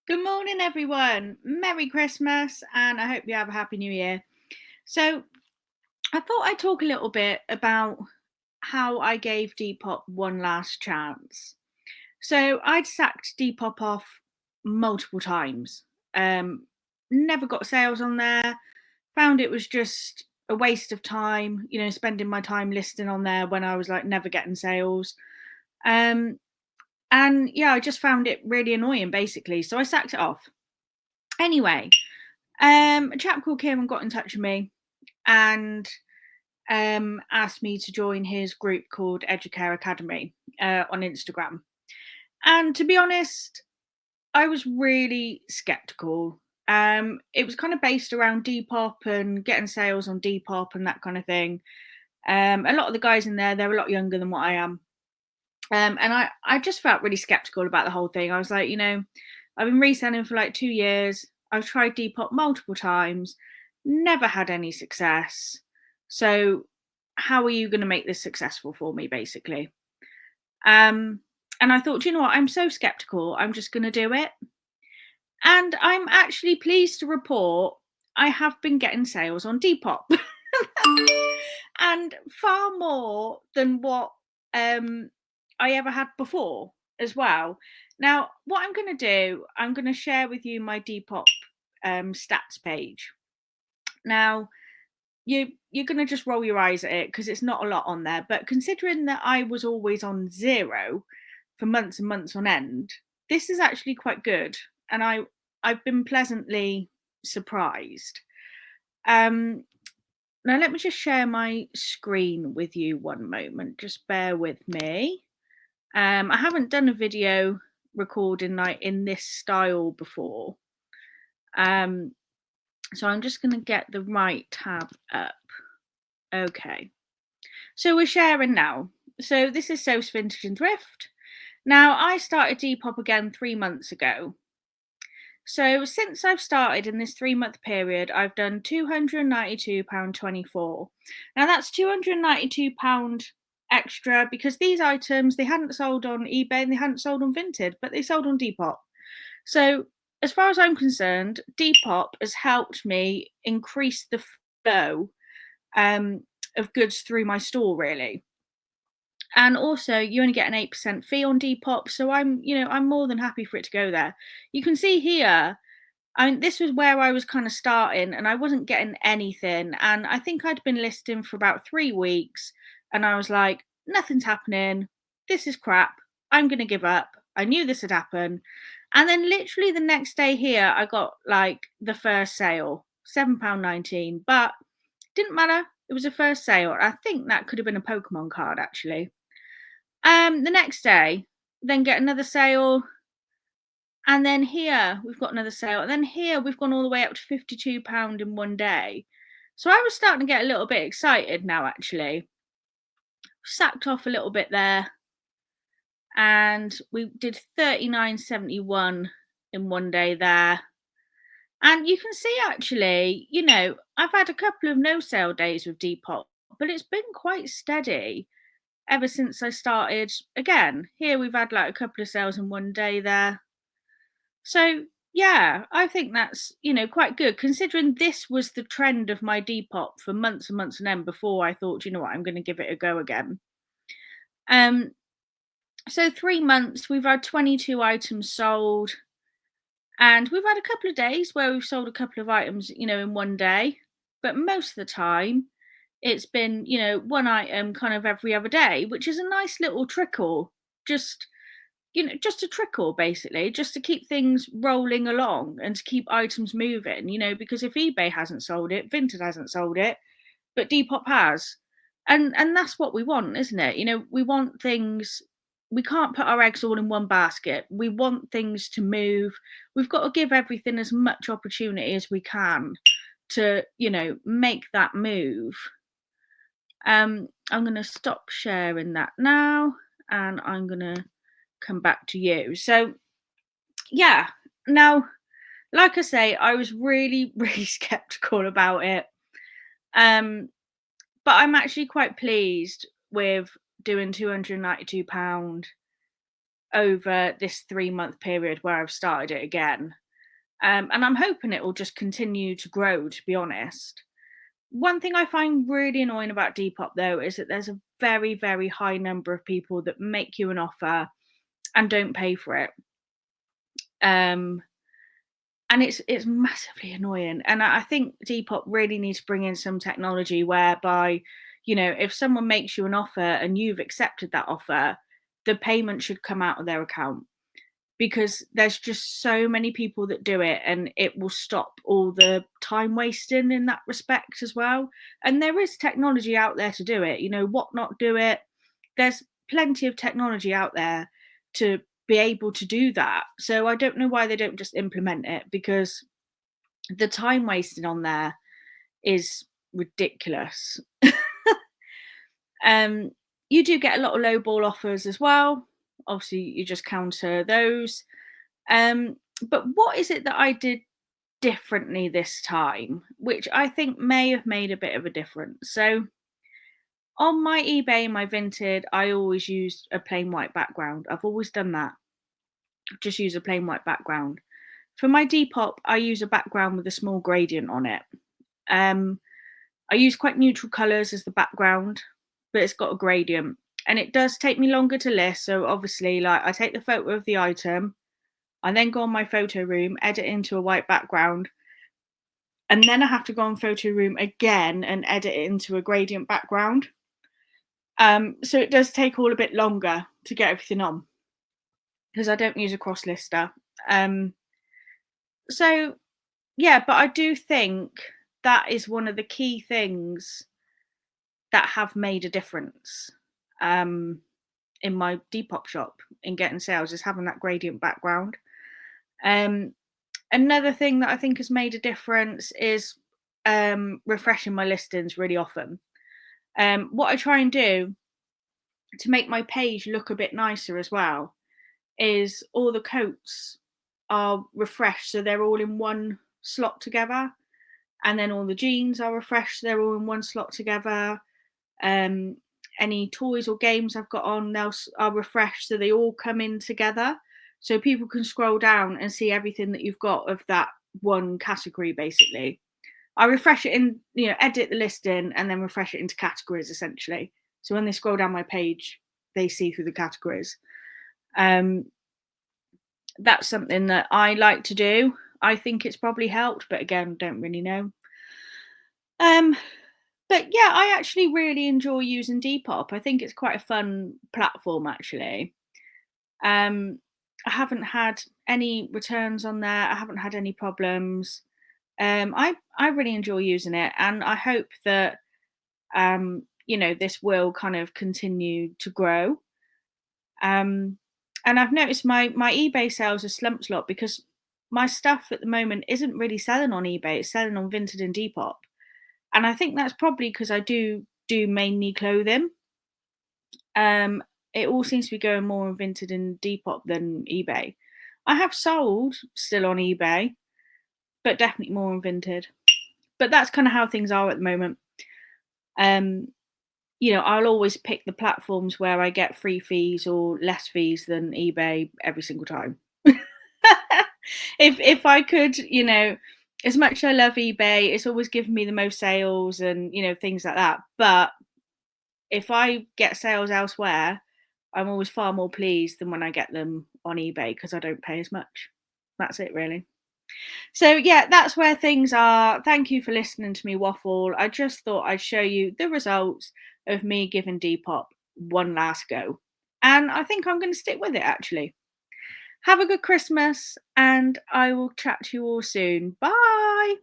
Good morning, everyone. Merry Christmas, and I hope you have a happy new year. So, I thought I'd talk a little bit about how I gave Depop one last chance. So, I'd sacked Depop off multiple times. Um, Never got sales on there. Found it was just a waste of time, spending my time listing on there when I was like never getting sales. Um, and yeah, I just found it really annoying basically. So I sacked it off. Anyway, a chap called Kim got in touch with me and asked me to join his group called Educare Academy on Instagram. And to be honest, I was really skeptical. It was kind of based around Depop and getting sales on Depop and that kind of thing. A lot of the guys in there, they're a lot younger than what I am. And I just felt really skeptical about the whole thing. I was like, I've been reselling for like 2 years. I've tried Depop multiple times, never had any success. So how are you going to make this successful for me, basically? Um, and I thought, you know what? I'm so skeptical. I'm just going to do it. And I'm actually pleased to report I have been getting sales on Depop, and far more than what um, I ever had before as well. Now, what I'm going to do, I'm going to share with you my Depop stats page. Now, you're going to just roll your eyes at it because it's not a lot on there. But considering that I was always on zero for months and months on end, this is actually quite good, and I've been pleasantly surprised. Um, Now let me just share my screen with you one moment. Just bear with me. I haven't done a video recording like in this style before. Um, so I'm just going to get the right tab up. Okay. So we're sharing now. So this is So's Vintage and Thrift. Now I started Depop again 3 months ago. So since I've started in this 3 month period, I've done £292.24. Now that's £292 extra because these items they hadn't sold on eBay and they hadn't sold on Vinted, but they sold on Depop. So as far as I'm concerned, Depop has helped me increase the flow um, of goods through my store, really. And also, you only get an 8% fee on Depop, so I'm more than happy for it to go there. You can see here this was where I was kind of starting and I wasn't getting anything. And I think I'd been listing for about 3 weeks and I was like, nothing's happening. This is crap. I'm going to give up. I knew this would happen. And then literally the next day here, I got like the first sale, £7.19, but didn't matter. It was a first sale. I think that could have been a Pokemon card actually. The next day, then get another sale, and then here we've got another sale. And then here we've gone all the way up to £52 in one day. So I was starting to get a little bit excited now, actually. Sacked off a little bit there. And we did 39.71 in one day there. And you can see actually, I've had a couple of no sale days with Depop, but it's been quite steady ever since I started. Again, here we've had like a couple of sales in one day there. So yeah, I think that's quite good considering this was the trend of my Depop for months and months and end before I thought, you know what, I'm going to give it a go again. Um, so 3 months we've had 22 items sold, and we've had a couple of days where we've sold a couple of items, in one day, but most of the time it's been, one item kind of every other day, which is a nice little trickle. Just a trickle basically, just to keep things rolling along and to keep items moving, because if eBay hasn't sold it, Vinted hasn't sold it, but Depop has. And that's what we want, isn't it? We want things, we can't put our eggs all in one basket. We want things to move. We've got to give everything as much opportunity as we can to, make that move. I'm going to stop sharing that now and I'm going to come back to you. So, yeah, now, like I say, I was really, really skeptical about it. But I'm actually quite pleased with doing £292 over this 3-month period where I've started it again. And I'm hoping it will just continue to grow, to be honest. One thing I find really annoying about Depop though is that there's a very, very high number of people that make you an offer and don't pay for it. Um, and it's massively annoying. And I think Depop really needs to bring in some technology whereby, if someone makes you an offer and you've accepted that offer, the payment should come out of their account, because there's just so many people that do it, and it will stop all the time wasting in that respect as well. And there is technology out there to do it, what not do it. There's plenty of technology out there to be able to do that. So I don't know why they don't just implement it, because the time wasting on there is ridiculous. um you do get a lot of low ball offers as well. Obviously you just counter those. But what is it that I did differently this time, which I think may have made a bit of a difference? So on my eBay and my Vinted, I always used a plain white background. I've always done that. Just use a plain white background. For my Depop, I use a background with a small gradient on it. Um, I use quite neutral colours as the background, but it's got a gradient. And it does take me longer to list. So obviously, like, I take the photo of the item, I then go on my photo room, edit into a white background, and then I have to go on photo room again and edit it into a gradient background. So it does take all a bit longer to get everything on, because I don't use a cross lister. Um, so yeah, but I do think that is one of the key things that have made a difference in my Depop shop in getting sales, is having that gradient background. Um, Another thing that I think has made a difference is refreshing my listings really often. What I try and do to make my page look a bit nicer as well is all the coats are refreshed, so they're all in one slot together, and then all the jeans are refreshed, they're all in one slot together. Um, any toys or games I've got on now are refreshed, so they all come in together, so people can scroll down and see everything that you've got of that one category. Basically, I refresh it in, edit the listing and then refresh it into categories essentially. So when they scroll down my page, they see through the categories. Um, that's something that I like to do. I think it's probably helped, but again, don't really know. Um, but yeah, I actually really enjoy using Depop. I think it's quite a fun platform actually. Um, I haven't had any returns on there. I haven't had any problems. I really enjoy using it, and I hope that this will kind of continue to grow. Um, and I've noticed my eBay sales have slumped a lot, because my stuff at the moment isn't really selling on eBay. It's selling on Vinted and Depop, and I think that's probably because I do mainly clothing. It all seems to be going more on Vinted and Depop than eBay. I have sold still on eBay, but definitely more on Vinted. But that's kind of how things are at the moment. Um, I'll always pick the platforms where I get free fees or less fees than eBay every single time. If I could, as much as I love eBay, it's always given me the most sales and things like that. But if I get sales elsewhere, I'm always far more pleased than when I get them on eBay, because I don't pay as much. That's it, really. So, yeah, that's where things are. Thank you for listening to me waffle. I just thought I'd show you the results of me giving Depop one last go. And I think I'm going to stick with it, actually. Have a good Christmas, and I will chat to you all soon. Bye.